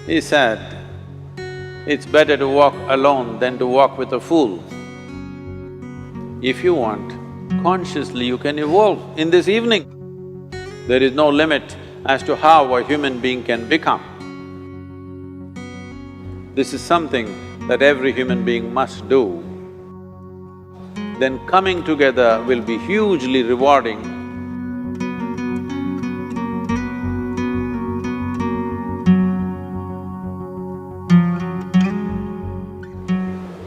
He said, it's better to walk alone than to walk with a fool. If you want, consciously you can evolve in this evening. There is no limit as to how a human being can become. This is something that every human being must do. Then coming together will be hugely rewarding.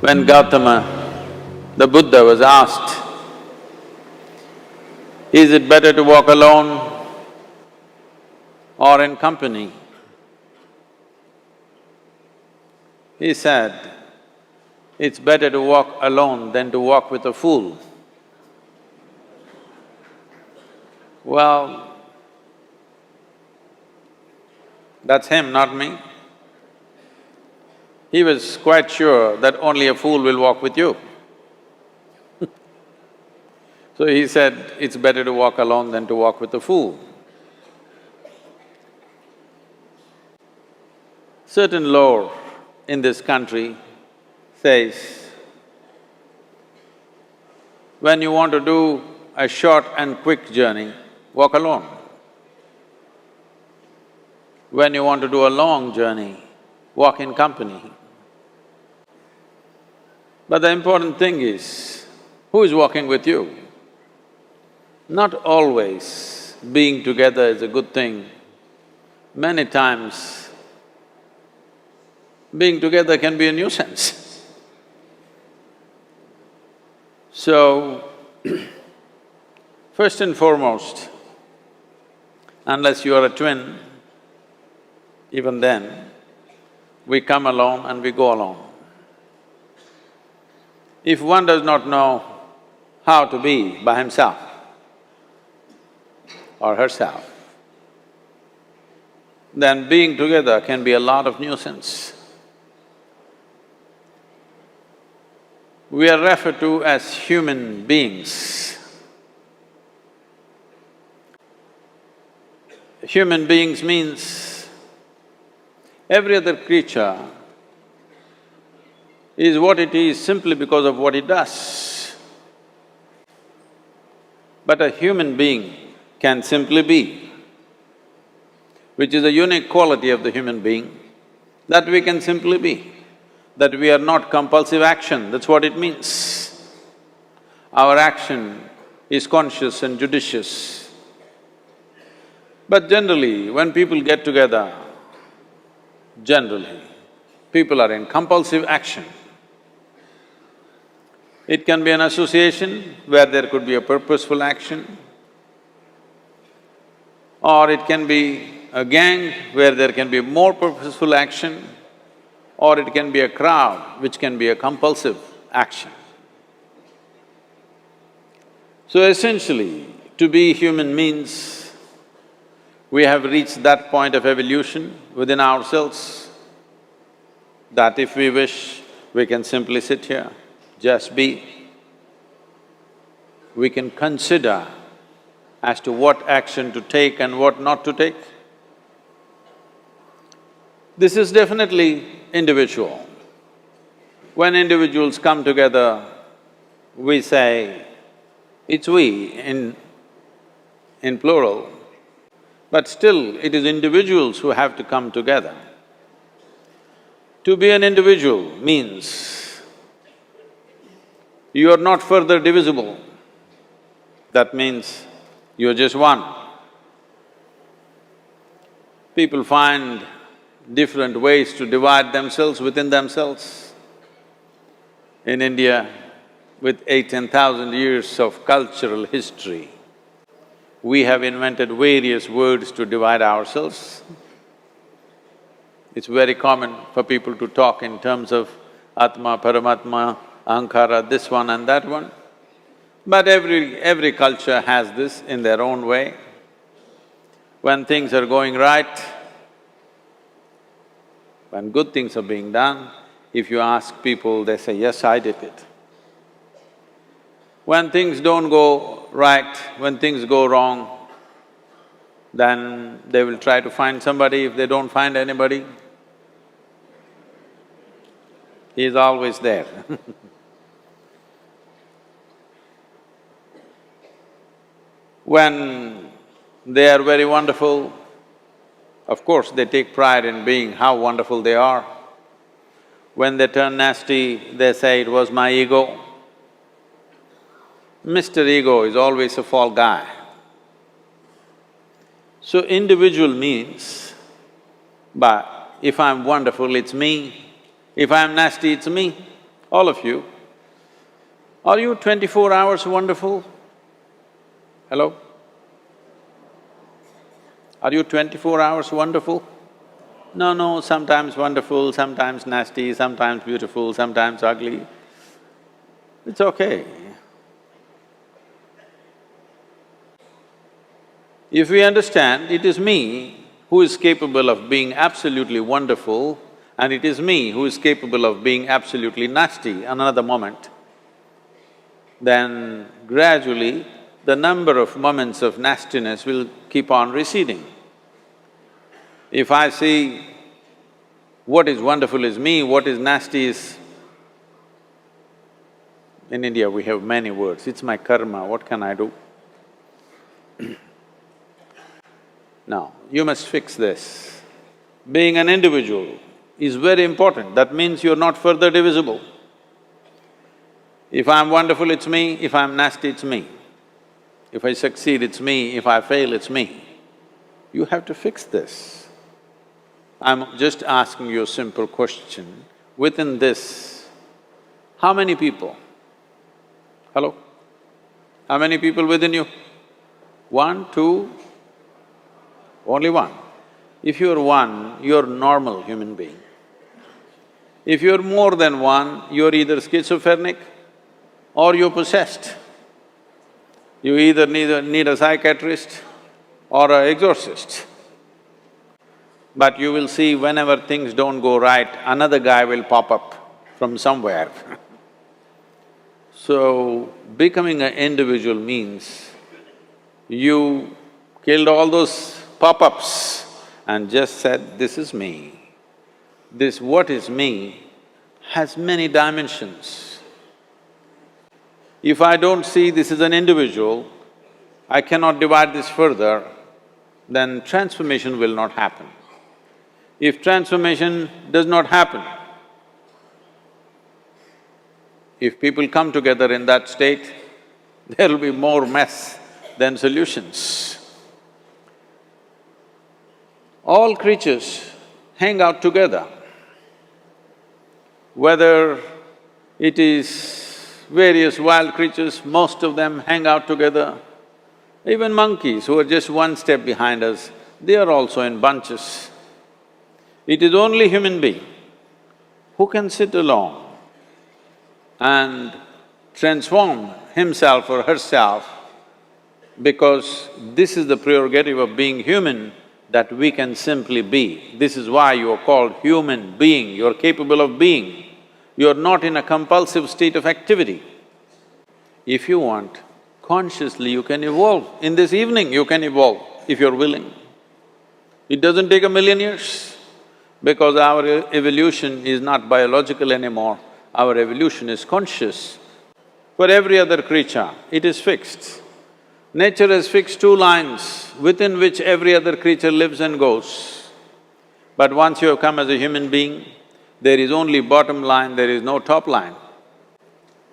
When Gautama, the Buddha, was asked, is it better to walk alone or in company? He said, it's better to walk alone than to walk with a fool. Well, that's him, not me. He was quite sure that only a fool will walk with you. So he said, it's better to walk alone than to walk with a fool. Certain lore in this country says, when you want to do a short and quick journey, walk alone. When you want to do a long journey, walk in company. But the important thing is, who is walking with you? Not always being together is a good thing. Many times, being together can be a nuisance. So, first and foremost, unless you are a twin, even then, we come alone and we go alone. If one does not know how to be by himself or herself, then being together can be a lot of nuisance. We are referred to as human beings. Human beings means every other creature is what it is simply because of what it does. But a human being can simply be, which is a unique quality of the human being, that we can simply be, that we are not compulsive action, that's what it means. Our action is conscious and judicious. But generally, when people get together, generally, people are in compulsive action. It can be an association where there could be a purposeful action, or it can be a gang where there can be more purposeful action, or it can be a crowd which can be a compulsive action. So essentially, to be human means we have reached that point of evolution within ourselves that if we wish, we can simply sit here, just be. We can consider as to what action to take and what not to take. This is definitely individual. When individuals come together, we say, it's we in plural, but still it is individuals who have to come together. To be an individual means you are not further divisible. That means you're just one. People find different ways to divide themselves within themselves. In India, with 8,000–10,000 years of cultural history, we have invented various words to divide ourselves. It's very common for people to talk in terms of Atma, Paramatma, Ahankara, this one and that one. But every culture has this in their own way. When things are going right, when good things are being done, if you ask people, they say, yes, I did it. When things don't go right, when things go wrong, then they will try to find somebody. If they don't find anybody, He is always there. When they are very wonderful, of course they take pride in being how wonderful they are. When they turn nasty, they say, "It was my ego." Mr. Ego is always a fall guy. So individual means, but if I'm wonderful, it's me. If I'm nasty, it's me. All of you. Are you 24 hours wonderful? Hello? Are you 24 hours wonderful? No, sometimes wonderful, sometimes nasty, sometimes beautiful, sometimes ugly. It's okay. If we understand it is me who is capable of being absolutely wonderful and it is me who is capable of being absolutely nasty another moment, then gradually the number of moments of nastiness will keep on receding. If I see what is wonderful is me, what is nasty is… In India we have many words, it's my karma, what can I do? Now, you must fix this. Being an individual is very important, that means you're not further divisible. If I'm wonderful, it's me, if I'm nasty, it's me. If I succeed, it's me, if I fail, it's me. You have to fix this. I'm just asking you a simple question. Within this, how many people? Hello? How many people within you? One, two? Only one. If you're one, you're normal human being. If you're more than one, you're either schizophrenic or you're possessed. You either need a psychiatrist or an exorcist. But you will see whenever things don't go right, another guy will pop up from somewhere. So, becoming an individual means you killed all those pop-ups and just said, "This is me." This what is me has many dimensions. If I don't see this is an individual, I cannot divide this further, then transformation will not happen. If transformation does not happen, if people come together in that state, there will be more mess than solutions. All creatures hang out together. Whether it is various wild creatures, most of them hang out together. Even monkeys who are just one step behind us, they are also in bunches. It is only human being who can sit alone and transform himself or herself, because this is the prerogative of being human, that we can simply be. This is why you are called human being, you're capable of being. You're not in a compulsive state of activity. If you want, consciously you can evolve. In this evening you can evolve, if you're willing. It doesn't take 1,000,000 years, because our evolution is not biological anymore, our evolution is conscious. For every other creature, it is fixed. Nature has fixed two lines within which every other creature lives and goes. But once you have come as a human being, there is only bottom line, there is no top line.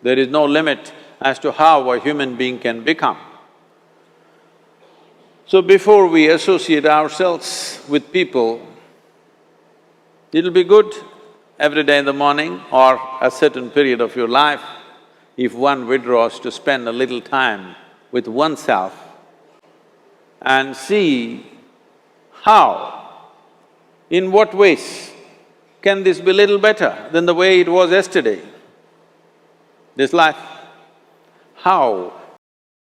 There is no limit as to how a human being can become. So before we associate ourselves with people, it'll be good every day in the morning or a certain period of your life, if one withdraws to spend a little time with oneself and see how, in what ways can this be little better than the way it was yesterday, this life? How